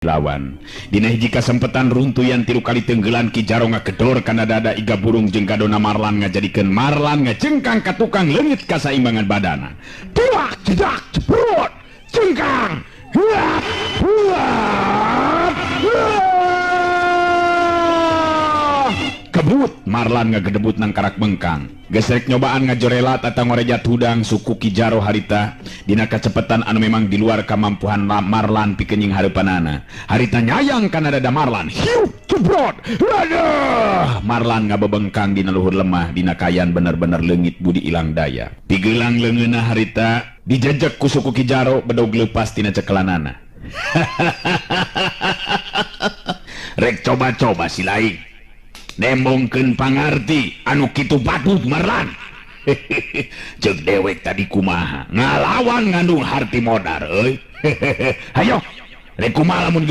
lawan dina hiji kasempetan runtuyan tilu kali tenggelan Ki Jaro ngagedor kana dada iga burung jeung kadona Marlan ngajadikeun Marlan ngajengkang ka tukang leungit kasaimbangan badana. Tuak jedak jebrot jengkang huat huat kebut Marlan ngagedebut nang karak bengkang gesrek nyobaan ngajorelat atau ngorejat hudang suku Ki Jaro harita dina kacepetan anu memang di luar kemampuan Marlan pikenying hareupanana. Harita nyayang kana dada Marlan hiu jebrot aduh Marlan ngabebengkang dina luhur lemah dina kayan bener-bener leungit budi ilang daya. Pigeulang leungeunna harita dijejek ku suku Ki Jaro bedog leupas tina cekelanana. Rek coba-coba si laing nembongkeun pangarti anu kitu patut Marlan. Ceuk dewek tadi kumaha ngalawan ngandung harti modar euy. Hayo rek kumaha lamun